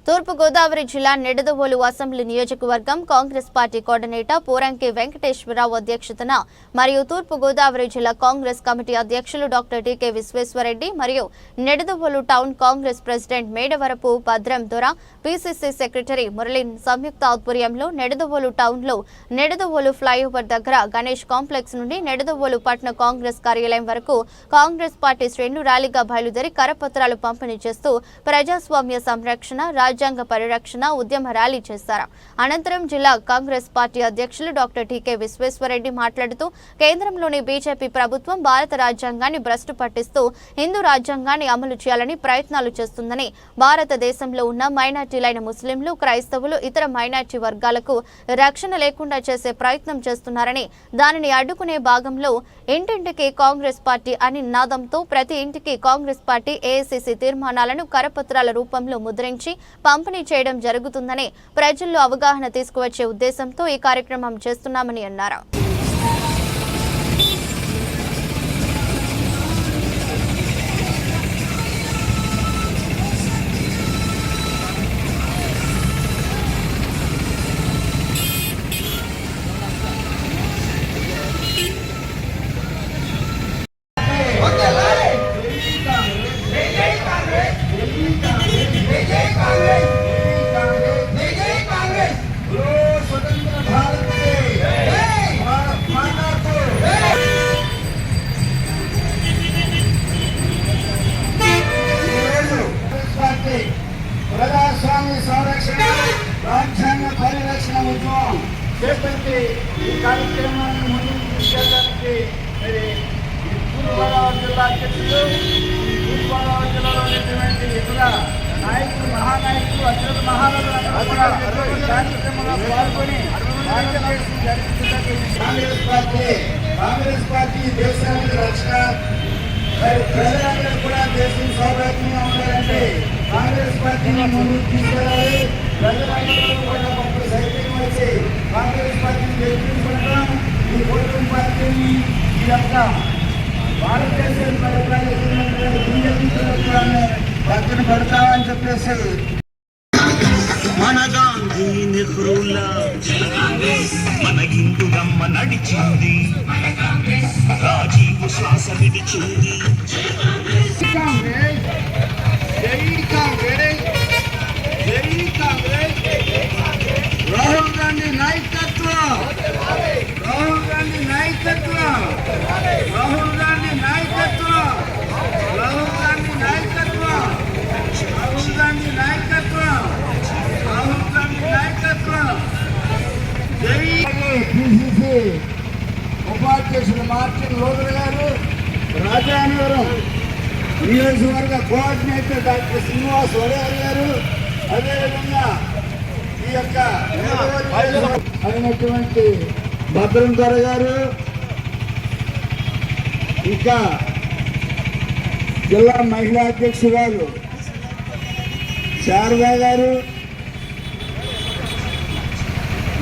తూర్పు గోదావరి జిల్లా నిడదవోలు అసెంబ్లీ నియోజకవర్గం కాంగ్రెస్ పార్టీ కోఆర్డినేటర్ పోరంకి వెంకటేశ్వరరావు అధ్యక్షతన మరియు తూర్పు గోదావరి జిల్లా కాంగ్రెస్ కమిటీ అధ్యక్షులు డాక్టర్ టీకే విశ్వేశ్వరరెడ్డి మరియు నిడదవోలు టౌన్ కాంగ్రెస్ ప్రెసిడెంట్ మేడవరపు భద్రం దొర పీసీసీ సెక్రటరీ మురళి సంయుక్త ఆధ్వర్యంలో నిడదవోలు టౌన్లో నిడదవోలు ఫ్లైఓవర్ దగ్గర గణేష్ కాంప్లెక్స్ నుండి నిడదవోలు పట్టణ కాంగ్రెస్ కార్యాలయం వరకు కాంగ్రెస్ పార్టీ శ్రేణులు ర్యాలీగా బయలుదేరి కరపత్రాలు పంపిణీ చేస్తూ ప్రజాస్వామ్య సంరక్షణ రాజ్యాంగ పరిరక్షణ ఉద్యమ ర్యాలీ చేశారు. అనంతరం జిల్లా కాంగ్రెస్ పార్టీ అధ్యక్షులు డాక్టర్ టీకే విశ్వేశ్వరరెడ్డి మాట్లాడుతూ కేంద్రంలోని బీజేపీ ప్రభుత్వం భారత రాజ్యాంగాన్ని భ్రష్టు పట్టిస్తూ హిందూ రాజ్యాంగాన్ని అమలు చేయాలని ప్రయత్నాలు చేస్తుందని, భారతదేశంలో ఉన్న మైనార్టీలైన ముస్లింలు, క్రైస్తవులు, ఇతర మైనార్టీ వర్గాలకు రక్షణ లేకుండా చేసే ప్రయత్నం చేస్తున్నారని, దానిని అడ్డుకునే భాగంలో ఇంటింటికి కాంగ్రెస్ పార్టీ అని నినాదంతో ప్రతి ఇంటికి కాంగ్రెస్ పార్టీ ఏఐసీసీ తీర్మానాలను కరపత్రాల రూపంలో ముద్రించి పంపిణీ చేయడం జరుగుతుందని, ప్రజల్లో అవగాహన తీసుకువచ్చే ఉద్దేశంతో ఈ కార్యక్రమం చేస్తున్నామని అన్నారు. ప్రజాస్వామ్య సంరక్షణ రాజ్యాంగ పరిరక్షణ ఉద్యమం చేపట్టి ఈ కార్యక్రమాన్ని ముందుకు తీసుకెళ్ళడానికి తూర్పుగోదావరి జిల్లా అధ్యక్షులు, తూర్పుగోదావరి జిల్లాలో ఉన్నటువంటి ఇతర నాయకులు, మహానాయకులు, అత్యంత మహానటులు కార్యక్రమంలో పాల్గొని కాంగ్రెస్ పార్టీ దేశానికి రక్షణ, ప్రజలందరూ కూడా దేశం సౌభాగ్యంగా ఉండాలంటే కాంగ్రెస్ పార్టీని ముందుకు తీసుకెళ్ళాలి. ప్రజలందరూ కూడా ఒకరు సైతం వచ్చి కాంగ్రెస్ పార్టీని గెలిపించడం, ఈ ఓటింగ్ పార్టీని ఈ యొక్క భారతదేశం బీజేపీ పక్కన పెడతామని చెప్పేసి మన గాంధీ నెహ్రూల మన హిందురమ్మ నడిచింది, రాజీవ్ శ్వాస విడిచింది. రాహుల్ గాంధీ నాయకత్వం, రాహుల్ గాంధీ నాయకత్వం, రాహుల్ గాంధీ నాయకత్వం, రాహుల్ గాంధీ నాయకత్వం, రాహుల్ గాంధీ నాయకత్వం, రాహుల్ గాంధీ నాయకత్వం. పిసిసి ఉపాధ్యక్షులు మార్టిన్ లూథర్ గారు, రాజానగరం నియోజకవర్గ కోఆర్డినేటర్ డాక్టర్ శ్రీనివాస్ వడేర్ గారు, అదేవిధంగా ఈ యొక్క అయినటువంటి భద్రం దొర గారు, ఇంకా జిల్లా మహిళా అధ్యక్షురాలు శారదా గారు,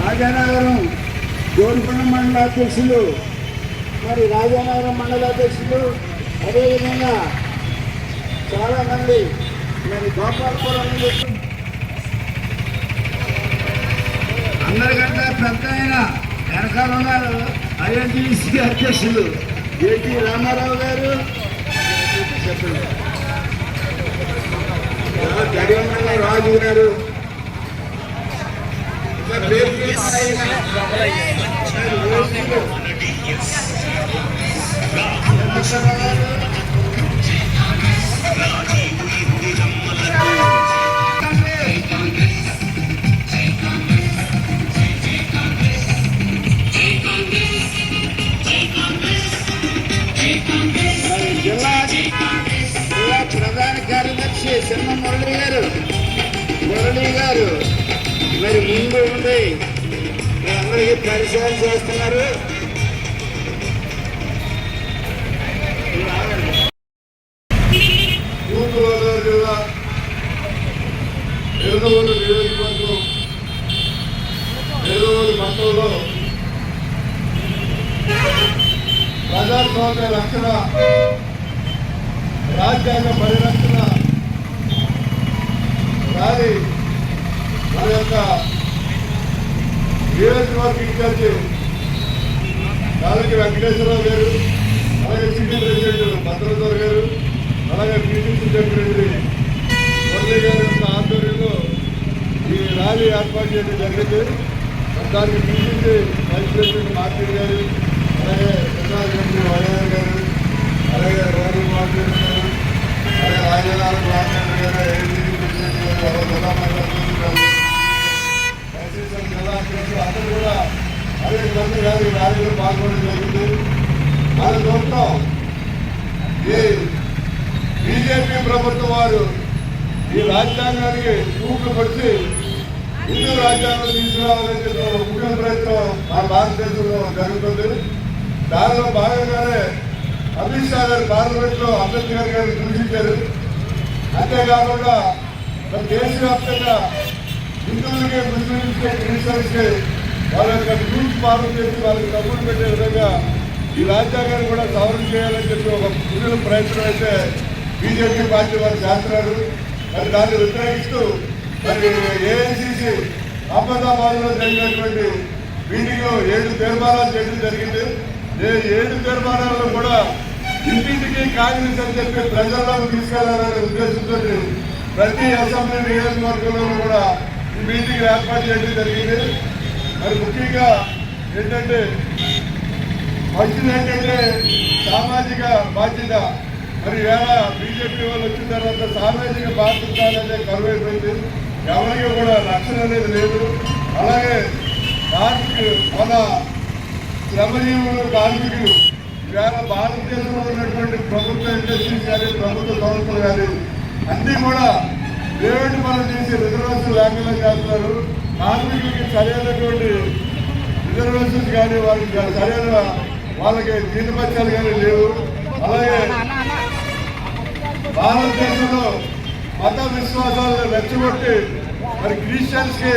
రాజానగరం జోడికొండ మండల అధ్యక్షులు, మరి రాజానగరం మండల అధ్యక్షులు, అదేవిధంగా చాలామంది మరి గోపాలపురం అందరికంటే పెద్ద ఆయన వెనకాల ఉన్నారు ఐఎన్టీసీ అధ్యక్షులు జేటీ రామారావు గారు, చెప్పండి జగన్మోహన్ రాజు గారు, జిల్లా ప్రధాన కార్యదర్శి చిన్న మురళి గారు మరి ముందు ఉండి అందరికీ పరిచయం చేస్తున్నారు. తూర్పుగోదావరి జిల్లా నిడదవోలు నియోజకవర్గం నిడదవోలు మండలంలో ప్రజాస్వామ్య రక్షణ, రాజ్యాంగ పరిరక్షణ ర్యాలీ యొక్క నియోజకవర్గ ఇన్ఛార్జి కాలకి వెంకటేశ్వరరావు గారు, అలాగే సిటీ ప్రెసిడెంట్ భద్రరావు గారు, అలాగే పిసిసి సెక్రటరీ మురళి గారి యొక్క ఆధ్వర్యంలో ఈ ర్యాలీ ఏర్పాటు చేయడం జరిగింది. దానికి పిసిసి వైస్ ప్రెసిడెంట్ మార్tin గారు, అలాగే ప్రసాద్ రెడ్డి వైఆర్ గారు, అలాగే రోడ్డు మార్tin గారు, అలాగే రాజధాని రామచంద్ర గారు, ఏసీసీ ప్రెసిడెంట్ గారు, అలాగే జిల్లా మండలి జిల్లా అధ్యక్షులు అందరూ కూడా అనేక మంది గారు ఈ ర్యాలీలో పాల్గొనడం జరిగింది. మన చూస్తాం ఈ బీజేపీ ప్రభుత్వం వారు ఈ రాజ్యాంగానికి తూట్లు పడిచి హిందూ రాజ్యాంగం తీసుకురావాలని చెప్పి ఒక ముఖ్య ప్రయత్నం మన భారతదేశంలో జరుగుతుంది. దానిలో భాగంగానే అమిత్ షా గారు పార్లమెంట్ లో అంబేద్కర్ గారిని దూషించారు. అంతేకాకుండా మన దేశవ్యాప్తంగా హిందువులకి, ముస్లింస్కి, క్రిస్టియన్స్కి వాళ్ళ యొక్క రూల్స్ ఫాలో చేసి వాళ్ళకి డబ్బులు పెట్టే విధంగా ఈ రాజ్యాంగాన్ని కూడా సవరణ చేయాలని చెప్పి ఒక పురుల ప్రయత్నం అయితే బీజేపీ పార్టీ వారు చేస్తున్నారు. మరి దాన్ని వ్యతిరేకిస్తూ మరి ఏఐసిసి అహ్మదాబాద్ లో జరిగినటువంటి మీటింగ్ లో 7 తీర్మానాలు చేయడం జరిగింది. 7 తీర్మానాల్లో కూడా ఇంటింటికి కాంగ్రెస్ అని చెప్పి ప్రజల్లోకి తీసుకెళ్లాలనే ఉద్దేశంతో ప్రతి అసెంబ్లీ నియోజకవర్గంలో కూడా ఈ మీటింగ్ ఏర్పాటు చేయడం జరిగింది. మరి ముఖ్యంగా ఏంటంటే ఏంటంటే సామాజిక బాధ్యత. మరి వేళ బీజేపీ వాళ్ళు వచ్చిన తర్వాత సామాజిక బాధ్యత అనేది కరువైపోయింది. ఎవరికి కూడా రక్షణ అనేది లేదు. అలాగే మన శ్రమజీవులు, కార్మికులు వేళ భారతదేశంలో ఉన్నటువంటి ప్రభుత్వ ఇండస్ట్రీస్ కానీ, ప్రభుత్వ సంస్థలు కానీ అన్నీ కూడా ప్రైవేట్ పనులు చేసి రిజర్వేషన్ లేకుండా చేస్తున్నారు. కార్మికులకి సరైనటువంటి రిజర్వేషన్స్ కానీ, వాళ్ళకి సరైన వాళ్ళకి జీతపత్యాలు కానీ లేవు. అలాగే భారతదేశంలో మత విశ్వాసాలను రెచ్చగొట్టి మరి క్రిస్టియన్స్ కి,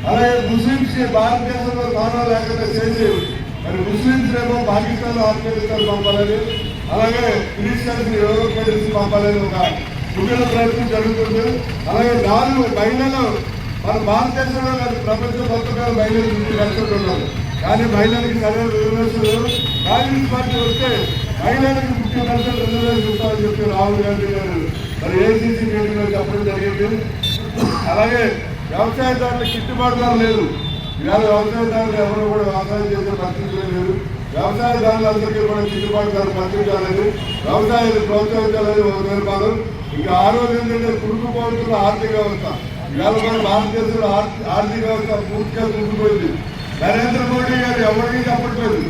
అలాగే ముస్లింస్ కి భారతదేశంలో స్థానం లేకుండా చేసి మరి ముస్లింస్ ఏమో పాకిస్తాన్, ఆఫ్ఘనిస్తాన్ పంపాలని, అలాగే క్రిస్టియన్స్ ని యూరోప్ కంట్రీస్ పంపాలని ఒక ముఖ్య ప్రయత్నం జరుగుతుంది. అలాగే 4 మహిళలు మన భారతదేశంలో కాదు ప్రపంచం మొత్తం మహిళలు 50 లక్షలు ఉన్నారు. కానీ మహిళలకి సరైన రిజర్వేషన్ కాంగ్రెస్ పార్టీ వస్తే మహిళలకు 50% రిజర్వేషన్ ఇస్తామని చెప్పి రాహుల్ గాంధీ గారు మరి ఏఐసిసి మీటింగ్ లో చెప్పడం జరిగింది. అలాగే వ్యవసాయదారులకు గిట్టుబాటు ధర లేదు. ఇవాళ వ్యవసాయదారులు ఎవరు కూడా వ్యవసాయం చేసే పరిస్థితులు లేదు. వ్యవసాయదారులందరికీ కూడా గిట్టుబాటు ధర పరిస్థితులు వ్యవసాయాన్ని ప్రోత్సహించాలని ఒక నిర్మాణం. ఇంకా ఆ రోజు ఏంటంటే కురుకుపోతున్న ఆర్థిక వ్యవస్థ. ఇవాళ మన భారతదేశంలో ఆర్థిక వ్యవస్థ పూర్తిగా కుంగిపోయింది. నరేంద్ర మోడీ గారు ఎవరికి చెప్పట్లేదు.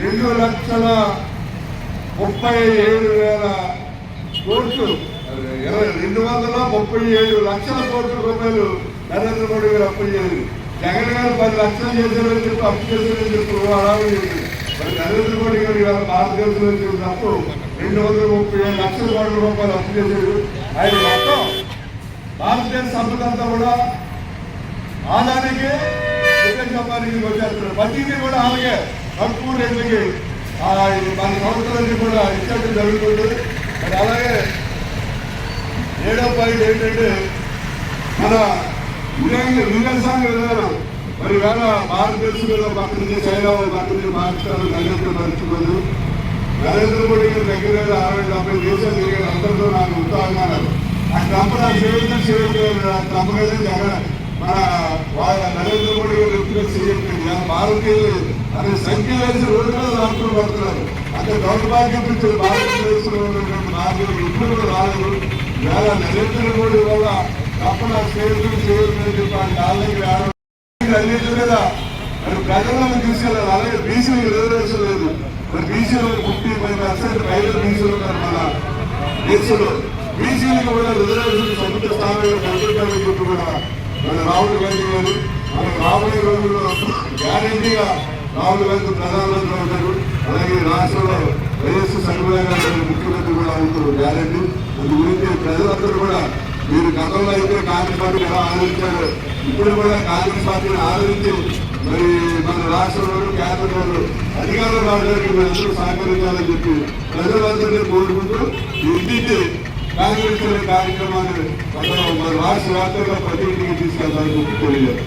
2,37,000 కోట్లు 237 లక్షల కోట్ల రూపాయలు నరేంద్ర మోడీ గారు అప్పు చేయాలి. జగన్ గారు 10 లక్షలు చేశారని చెప్పి అప్పు చేశారని చెప్పి అడావి. మరి నరేంద్ర మోడీ గారు ఇవాళ భారతదేశంలో చేసిన అప్పు 237 లక్షల కోట్ల రూపాయలు అప్పు చేశారు. ఆయన మొత్తం భారతదేశ సంపద అంతా కూడా ఆదానికి సంపాదించి వచ్చేస్తున్నారు. ప్రతిదీ కూడా అలాగే తక్కువ రేట్లకి మన సంస్థలన్నీ కూడా ఇచ్చడం జరుగుతుంది. మరి అలాగే 7వ పాయింట్ ఏంటంటే మన విదేశాంగ విధానం. మరి వేళ భారతదేశంలో పక్క నుంచి చైనా, పక్క నుంచి పాకిస్తాన్ కలిసి నడుచుకోదు. నరేంద్ర మోడీ గారి దగ్గర 60-70 దేశాలు తిరిగారు. అందరితో నాకు ఉత్సాహంగా ఆ ట్రంప్ నాకు సేవించారు. ట్రంప్ గారు జగన్ మన నరేంద్ర మోడీ గారు వ్యక్తిగత సీఎం భారతీయులు అనే సంఖ్య వేసి రోజుల్లో రాష్ట్రం పడుతున్నారు. అంటే దౌర్భాగ్యం నుంచి భారతదేశంలో ఉన్నటువంటి భారతీయులు ఇప్పుడు కూడా రాలేదు. ఇవాళ నరేంద్ర మోడీ వల్ల తప్ప నాకు సేవించని చెప్పి ఆయన కాళ్ళకి రావడం అన్నింటి మీద మరి ప్రజలను తీసుకెళ్ళాలి. అలాగే బీసీలకు రిజర్వేషన్ లేదు. మరి బీసీలో 55% పైన బీసీలు ఉన్నారు మన దేశంలో. బీసీలకు కూడా రిజర్వేషన్ సముద్ర స్థానంలో కల్పించాలని చెప్పి కూడా మన రాహుల్ గాంధీ గారు మన రాబోయే రోజుల్లో గ్యారంటీగా రాహుల్ గాంధీ ప్రధానమంత్రి అవుతారు. అలాగే రాష్ట్రంలో వైఎస్ సంఘరాజు గారు ముఖ్యమంత్రి కూడా అవుతారు గ్యారంటీ. అందు గురించి ప్రజలందరూ కూడా మీరు గతంలో అయితే కాంగ్రెస్ పార్టీని ఎలా ఆదరించారు, ఇప్పుడు కూడా కాంగ్రెస్ పార్టీని ఆదరించి మరి మన రాష్ట్రంలో కేంద్రంలో అధికారంలో రావడానికి అందరూ సహకరించాలని చెప్పి ప్రజలందరినీ కోరుకుంటూ ఇంటికి కాంగ్రెస్ కార్యక్రమాన్ని మన రాష్ట్ర వ్యాప్తంగా ప్రతి ఇంటికి తీసుకెళ్తారు. తెలియదు.